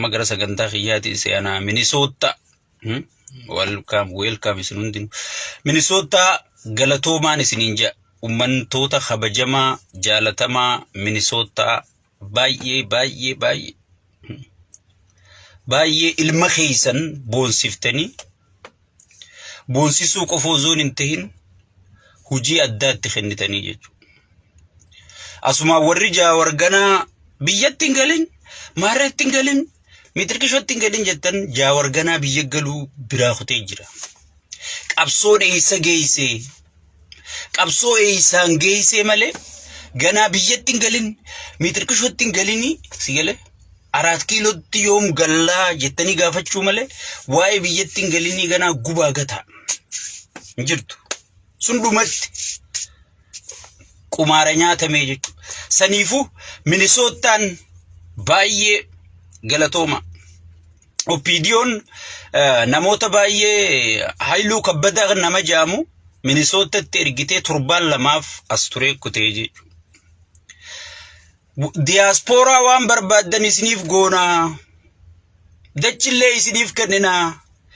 amma gara sagantaa kiyyaati seenaa Minnesota welcome isinundin Minnesota galatoomaan isiniin jaa ummantoota kabajamaa jaalatamaa Minnesota baay'ee ilma keessan boonsiftanii boonsisuu qofoo zoon hin tahin hujii addaatti kennitanii jechuudha. Asuma warri jaawarganaa biyyatti hin galin maaratti hin galin mitirkishootti hin galin jettan jaawarganaa biyya galuu biraa kutee jira. Qabsoon eessa geesse qabsoo eessaan geesse malee ganaa biyyatti hin galin mitirkishootti hin galini si galee 4 kiilootti yoom gallaa jettanii gaafachuu malee waa'ee biyyatti hin galini ganaa gubaa gataa jirtu sun dhumatti qumaara nyaatamee jechuudha. Saniifuu Minnesotaan baay'ee galatooma. Opiidiyoon namoota baay'ee hayluu kabbadaa nama jaamu Minnesotatti ergitee 7 as ture kutee jechuudha. Diaspora waan barbaadan isiniif goona dachillee isiniif kennina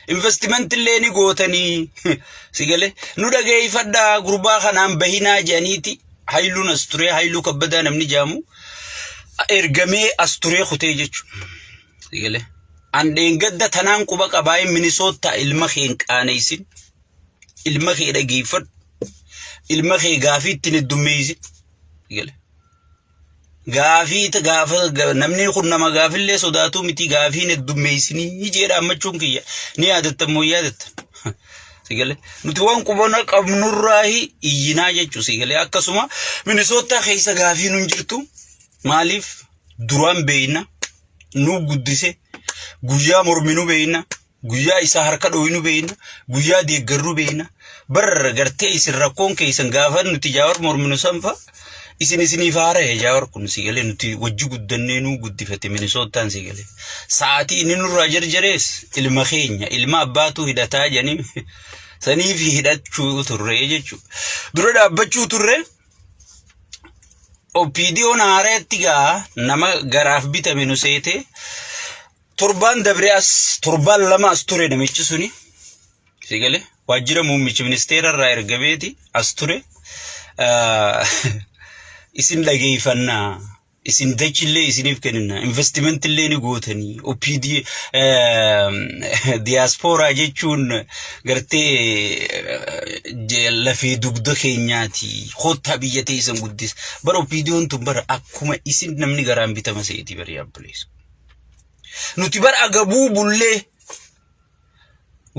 investment illee ni gootanii sigale nu dhageeffadhaa gurbaa kanaan bahinaa jedhaniiti hayluun as ture hayluu kabbadaa namni jaamu ergamee as ture kutee jechuudha. Sigale andeen gadda tanaan quba qabaa'ee Minnesota ilma kee hin qaanaysin ilma kee dhageeffadhu ilma kee gaafiitti ni dummeeysi sigale gaafa namni kun nama gaafillee sodaatu miti gaafiin heddummeessini jeedha ammachuun kiyya ni yaadattan moo yaadattan sigale nuti waan qubana qabnurraahi iyyinaa jechuu sigale akkasuma Minnesota keessa gaafiin hin jirtu maaliif duraan beeyna nu guddise guyyaa morminu beeyna guyyaa isaa harka dhooyinu beeyna guyyaa deeggarru beeyna barra gartee isin rakkoon keessan gaafa nuti jaawar morminu sanfa isiniif haare jaawar kun sigale nuti wajji guddannee nu guddifate Minnesotaan sigale sa'aatii inni nurraa jarjarees ilma keenya ilma abbaatu hidhataa janii saniif hidhachuu turre jechuudha. Dura dhaabbachuu turre opiidiyoon haareetti gaa nama garaaf bitame nu seete 7 dabre as 7 as ture namichi suni sigale waajjira muummichi ministeera irraa ergameeti as ture isin dhageeffannaa isin dachillee isiniif kennina investment illee ni gootanii opidi diaspora jechuun gartee lafee dugda keenyaati khota biyya teessan guddis bar opidiyoon tun bar akkuma isin namni garaan bitama seeti bari ablees nuti bar agabuu bullee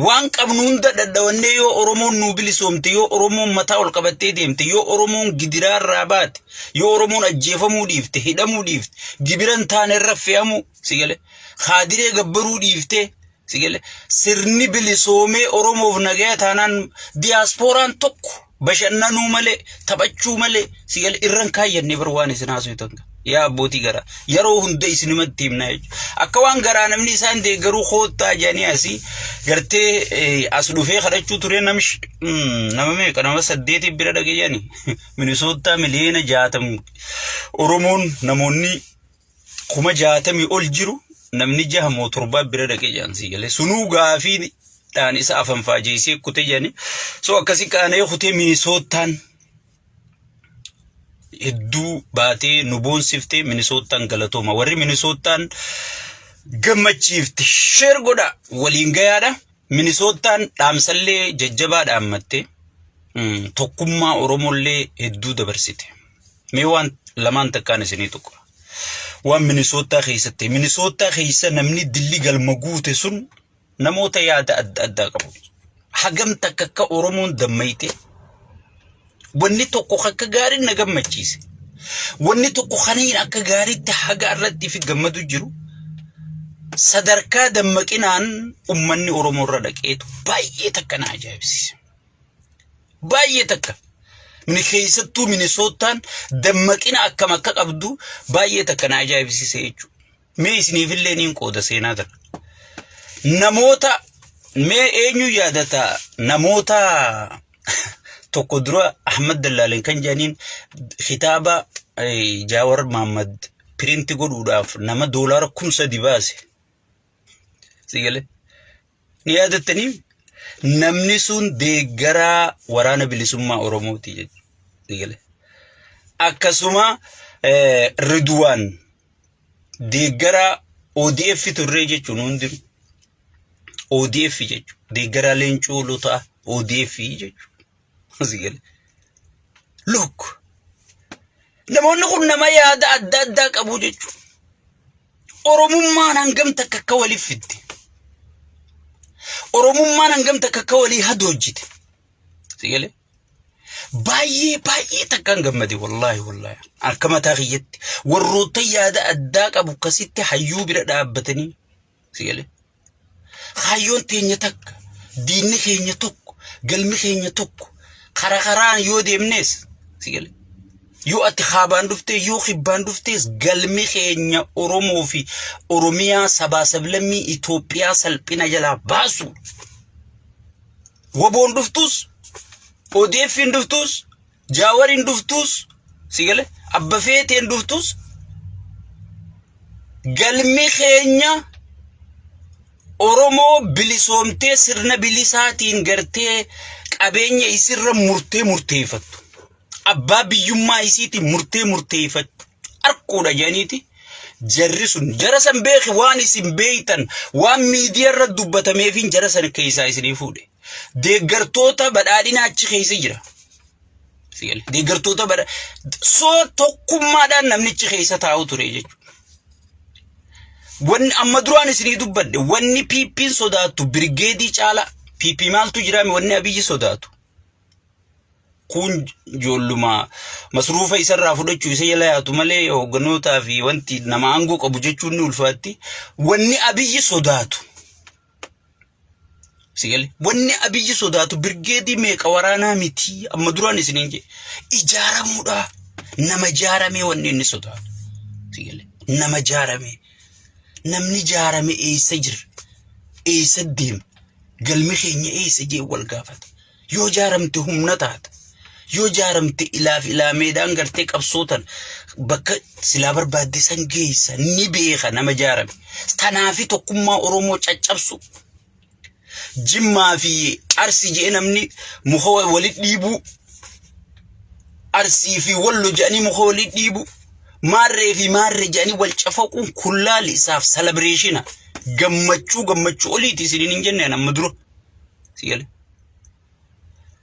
waan qabnu hunda daddawanne yoo Oromoon nu bilisoomte yoo Oromoon mataa ol qabattee deemte yoo Oromoon gidiraa irraa baate yoo Oromoon ajjeefamuu dhiifte hidhamuu dhiifte gibiran taane raffeeyamu sigale khaadiree gabbaruu dhiifte sigale sirni bilisoomee Oromoof nagaya taanaan diasporaan tokko bashannanuu malee taphachuu malee sigale irran kaayyannee bar waan isin haasoftan yaa abbootii gara yeroo hunda isinumatti himna akka waan garaa namni isaan deeggaruu khoottaa jedhanii asii gartee as dhufee kadhachuu ture nama meeqa nama 8 bira dhagayani Minnesota miliyoona 60 Oromoon namoonni 60 ol jiru namni 6 moo 7 bira dhagayan sigale sunuu gaafii dhaan isa afan faajeesee kutee jedhani so akkasi qaanee kutee Minnesotaan hedduu baatee nu boonsifte Minnesotaan galatooma warri Minnesotaan gammachiifte sheer godha waliin gayaadha Minnesotaan dhaamsallee jajjabaa dhaammatte tokkummaa Oromollee hedduu dabarsite mee waan lamaan takkaan isinii tokko waan Minnesota keessatti Minnesota keessa namni dilli galma guute sun namoota yaada adda qabu hagam takka akka Oromoon dammayte wanni tokko akka gaariin na gammachiise wanni tokko khaniin akka gaariitti haga irratti fi gammadu jiru sadarkaa dammaqinaan ummanni Oromoo irra dhaqeetu baay'ee takka na ajaa'ibsiise baay'ee takka min keessattuu Minnesotaan dammaqina akkam akka qabdu baay'ee takka na ajaa'ibsiise jechuudha. Mee isiniif illee niin qooda seenaa dara namoota mee eenyu yaadata namoota tokko dura Ahmad Dallalen kan janiin kitaaba Jaawar Muhammad print godhuudhaaf nama $3,000 baase Sigale. Ni yaadatanii namni sun deeggaraa waraana bilisummaa Oromooti jechuudha. Sigale. Akkasuma Ridwaan deeggaraa ODF turre jechuun hundiru. ODF jechuudha. Deeggaraa Leencoo Lotaa ODF jechuudha. Sigale. Look. Namoonni kun nama yaada adda addaa qabu jechuudha. Oromummaan hangam takka akka waliif fidde. Oromummaan hangam takka akka walii hadoojjite. Sigale. Baay'ee takkaan gammade wallahi. Akka mataa kiyyatti warroota yaada addaa qabu kasitti hayyuu bira dhaabbatanii. Sigale. Hayyoon teenya takka, diinni keenya tokko, galmi keenya tokko, karaan yoo deemnees. Sigale. Yoo ati khaabaan dhuftee yoo khibbaan dhuftees galmi keenya Oromoo fi Oromiyaa sabaa sablammii Itoophiyaa salphina jalaa baasu. Waboon dhuftus, ODF'n dhuftus, Jaawarin dhuftus, Sigale. Abba Feeteen dhuftus galmi keenya Oromoo bilisoomtee sirna bilisaatiin gartee qabeenya isirra murteeffattu. Abbaa biyyummaa isiitiin murteeffattu. Arquudha janiiti. Jarri sun jara san beeki waan isin beeytan waan miidiyaarra dubbatameefin jara san keessaa isinii fuudhe. Deeggartoota badhaadhina achi keessa jira. Sigale. Deeggartoota soo tokkummaadhaan namnichi keessa taa'u ture jechuudha. Wanni amma duraan isinii dubbadde wanni PP'n sodaatu birgeedii caala PP maaltu jiraame wanni Abiyyi sodaatu. Kun ijoolluma masruufa isarraa fudhachuu isa jala yaatu malee hoogganotaa fi wanti nama aangoo qabu jechuun ni ulfaatti. Wanni Abiyyi sodaatu. Sigale. Wanni Abiyyi sodaatu birgeedii meeqa waraanaa miti amma duraan isiniin jedhe ijaaramuudha. Nama ijaarame wanni inni sodaatu. Sigale. Nama ijaarame. Namni ijaarame eessa jira? Eessa deema? Galmi keenya eessa jee wal gaafata. Yoo ijaaramte humna taata. Yoo ijaaramte ilaameedhaan gartee qabsootan bakka silaa barbaadde san geessa ni beeka nama ijaarame. Tanaafi tokkummaa Oromoo caccabsu. Jimmaa fi Arsii jee namni muka walit dhiibu. Arsii fi Wallo jedhanii muka walit dhiibu. Maarree jedhanii wal cafaquun kullaali isaaf celebration gammachuu oliiti isiniin hin jenne amma dura. Sigale.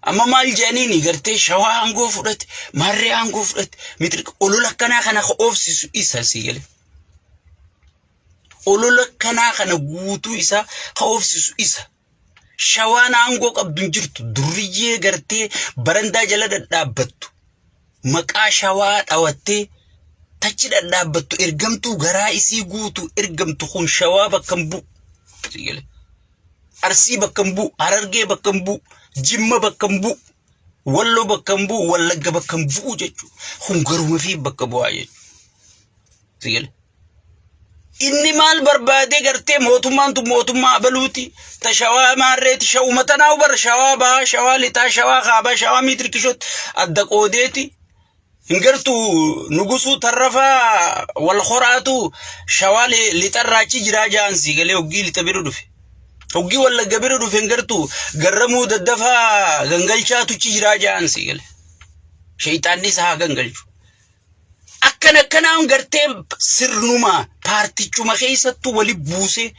Amma maal jedhanii gartee Shawaa aangoo fudhate, Maarree aangoo fudhate, mitiriqa olola kanaa kana oofsisu isa. Sigale. Olola kanaa kana guutuu isaa oofsisu isa. Shawaan aangoo qabdu hin jirtu durriyyee gartee barandaa jala dhadhaabbattu. Maqaa Shawaa dhawattee tachi dhadhaabbattu ergamtuu garaa isii guutuu ergamtu kun Shawaa bakka hin bu'u. Sigale. Arsii bakka hin bu'u, Harargee bakka hin bu'u, Jimma bakka hin bu'u, Walloo bakka hin bu'u, Wallagga bakka hin bu'u jechuudha. Kun garuma fi bakka bu'aa jechuudha. Sigale. Inni maal barbaadee gartee mootummaan tu mootummaa abaluuti. Ta Shawaa Maarreeti Shawuma tanaa bara Shawaa bahaa, Shawaa lixaa, Shawaa kaabaa, Shawaa miitirkishooti adda qoodeeti. Hingartu nugusuu tarrafaa wal horaatu Shawaa lixarraachi jiraa jaan. Sigale. Hoggii lixa bira dhufe. Hoggii Wallagga bira dhufe hingartu garramuu daddafaa gangalchaatuchi jiraa jaan. Sigale. Shayxaanni isaa gangalchu. Akkanaan gartee sirnuma paartichuma keessattuu wali buusee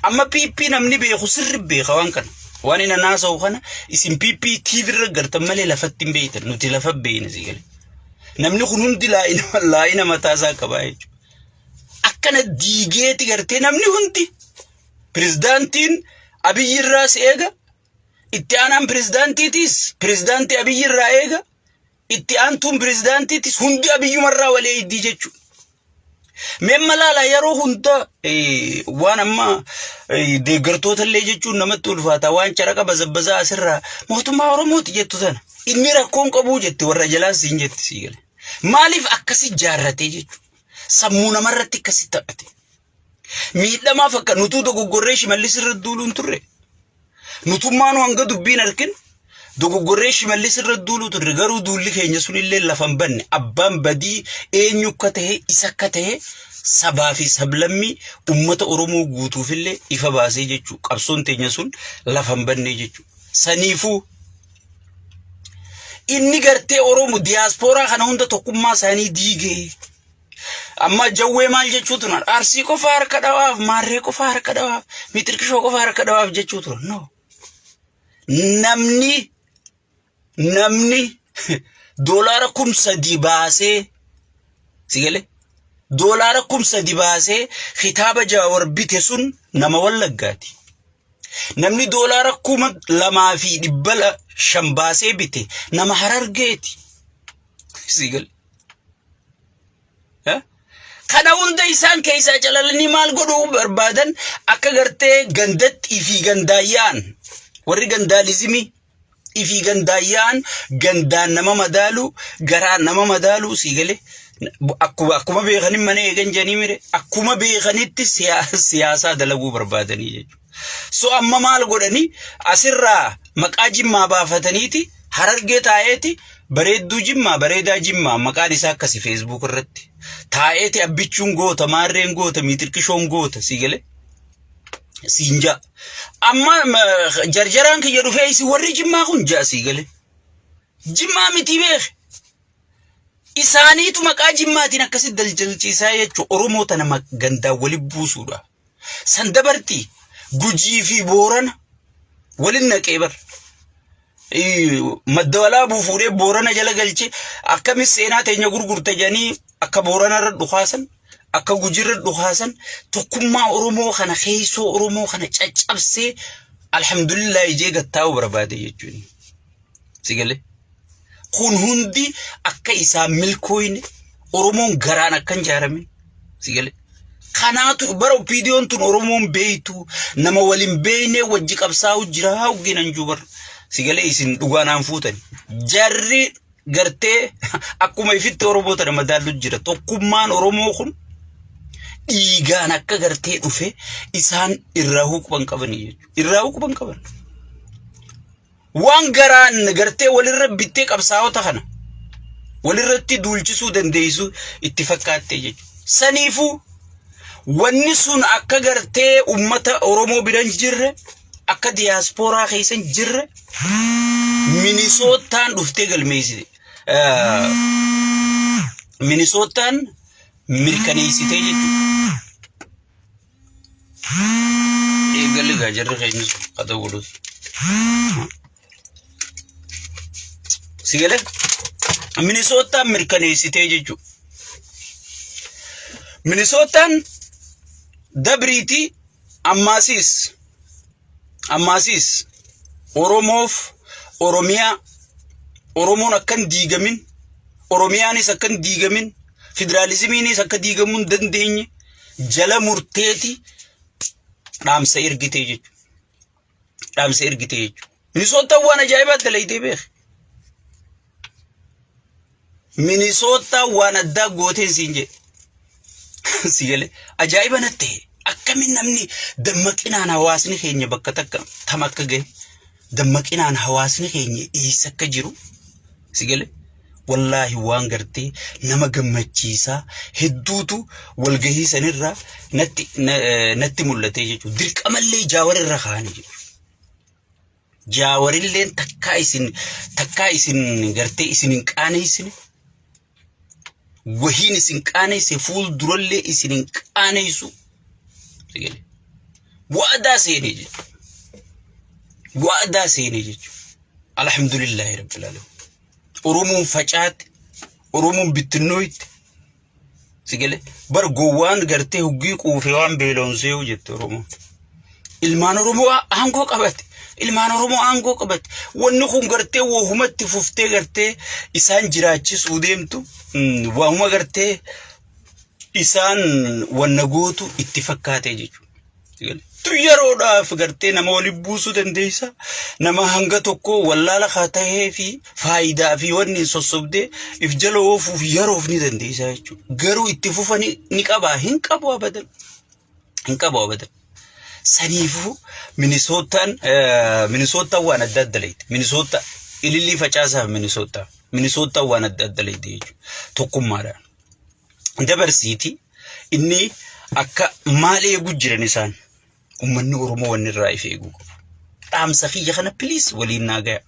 amma PP namni beeku sirri beeka waan kana. Waan ina naasa'u kana isin PP TV irra gartan malee lafatti hin beeytan nuti lafa beeyna. Sigale. Namni kun hundi laa'ina mataasaa qabaa jechuudha. Akkana diigeeti gartee namni hundi pirezidaantiin Abiyyi irraas eega. Itti aanaan pirezidaantii Abiyyi irraa eega. Itti aantuun pirezidaantiitis hundi Abiyyumarraa walee iddii jechuudha. Memma laala yeroo hunda waan amma deeggartoota illee jechuun namatti ulfaata waan caraqa bazabbazaa asirraa mootummaa Oromooti jettu sana. Inni rakkoon qabuu jette warra jalaas hin jetti. Sigale. Maaliif akkasi jaarratee jechuudha. Sammuu namarratti akkasi taphate. Miidhamaaf akka nutuu dogoggorree Shimallis irra duuluun turre. Nutummaanu hanga dubbiin argin dogoggorree Shimallis irra duuluu turre garuu duulli keenya sunillee lafan banne abbaan badii eenyu akka ta'e isa akka ta'e sabaa fi sablammii ummata Oromoo guutuufillee ifa baasee jechuu qabsoon teenya sun lafan bannee jechuu saniifuu inni gartee Oromoo diaspora kana hunda tokkummaa isaanii diigee amma jawwee maal jechuu turan Arsii qofa harka dhawaaf Maarree qofa harka dhawaaf Mitirkishoo qofa harka dhawaaf jechuu turan no namni doolaara 3,000 baasee sigale doolaara 3,000 baasee kitaaba Jawaar bite sun nama Wallaggaati namni doolaara 2,500 baasee bite nama Harargeeti sigale kana hunda isaan keessa jalalanii maal godhuu barbaadan akka gartee gandatti fi gandaayyaan warri gandaalizimii ifi gandaayyaan gandaan nama madaalu garaa nama madaalu sigale akkuma beekanin mana eegan janii mire akkuma beekanitti siyaasaa dalaguu barbaadanii jechuudha so amma maal godhanii asirraa maqaa Jimmaa baafataniiti Harargee taa'eeti bareedduu Jimmaa bareedaa Jimmaa maqaan isaa akkasi Facebook irratti taa'eeti abbichuun goota Maarreen goota Mitirkishoon goota sigale siinja amma jarjaraan kiyya dhufee isi warri Jimmaa kun jaa sigale Jimmaa miti beek isaaniitu maqaa Jimmaatiin akkasi daljalchiisaa jechuun Oromoo tana gandaa wali buusuudha san dabartii Gujii fi Boorana walin naqee bar madda buufuudhee Boorana jala galchee akkamis seenaa teenya gurgurta janii akka Boorana irra dhukaasan akka Gujii irra dhukaasan tokkummaa Oromoo kana keessoo Oromoo kana caccabsee alhamdulillah ijee gattaa'u barbaade jechuun sigale kun hundi akka isaan milkooyne Oromoon garaan akkan jaaramin sigale kanaatu bara opinion tun Oromoon beeytu nama walin beeyne wajji qabsaa'u jira hawginan jubar sigale isin dhugaanaan fuutan jarri gartee akkuma ifitti Oromoo tana madaallu jira tokkummaan Oromoo kun dhiigaan akka gartee dhufe isaan irraa hukuban qaban jechuudha irraa hukuban qaban waan garaan gartee walirra bittee qabsaa'ota kana walirratti duulchisuu dandeessu itti fakkaattee jechuudha saniifuu wanni sun akka gartee ummata Oromoo biran jirre akka diaspora keessan jirre Minnesootaan dhuftee galmeessite Minnesootaan mirkaneessitee jechuudha eegalli gaajarri keenya qada godhu sigale Minnesootaan mirkaneessitee jechuudha Minnesootaan dabriiti ammaasis Oromoof Oromiyaa Oromoon akkan diigamin Oromiyaanis akkan diigamin federalizimiinis akka diigamuun dandeenye jala murteeti dhaamsa ergitee jechuudha Minnesootaan waan ajaa'ibaa dalaydee beek Minnesootaan waan addaa gooteen siin jedhe sigale ajaa'iba natti akkamin namni dammaqinaan hawaasni keenya bakka takka tam akka gahe dammaqinaan hawaasni keenya eessa akka jiru sigale wallahi waan gartee nama gammachiisaa hedduutu walgahii sanirraa natti mul'ate jechuudha dirqamallee Jawaar irra kaane jechuudha Jawaarilleen takkaa isin gartee isin hin qaaneessine wahiin isin qaaneesse fuul durallee isin hin qaaneessu sigale waadaa seenee jechuudha alhamdulillahi rabbil alamin Oromoon facaate Oromoon bittinnooyte sigale bar gowwaan gartee huggii quufee waan beelonsee jette Oromoon ilmaan Oromoo aangoo qabate wanni kun gartee wohumatti fuftee gartee isaan jiraachisuu deemtu waanuma gartee isaan wanna gootu itti fakkaatee jechuudha sigale yeroodhaaf gartee nama wali buusuu dandeessa nama hanga tokko wallaala khaatahee fi faayidaa fi wanni sossobdee if jala oofuuf yeroof ni dandeessa jechuudha garuu itti fufani ni qaba hin qabu abadan saniifu Minnesootaan waan adda addalayte Minnesootaa ilillii facaasaa Minnesootaa waan adda addalayte jechuudha tokkummaadhaan dabarsiiti inni akka maal eeguu jiran isaan ummanni Oromoo wanni irraa if eeguu dhaamsa kiyya kana please waliin naa gaya.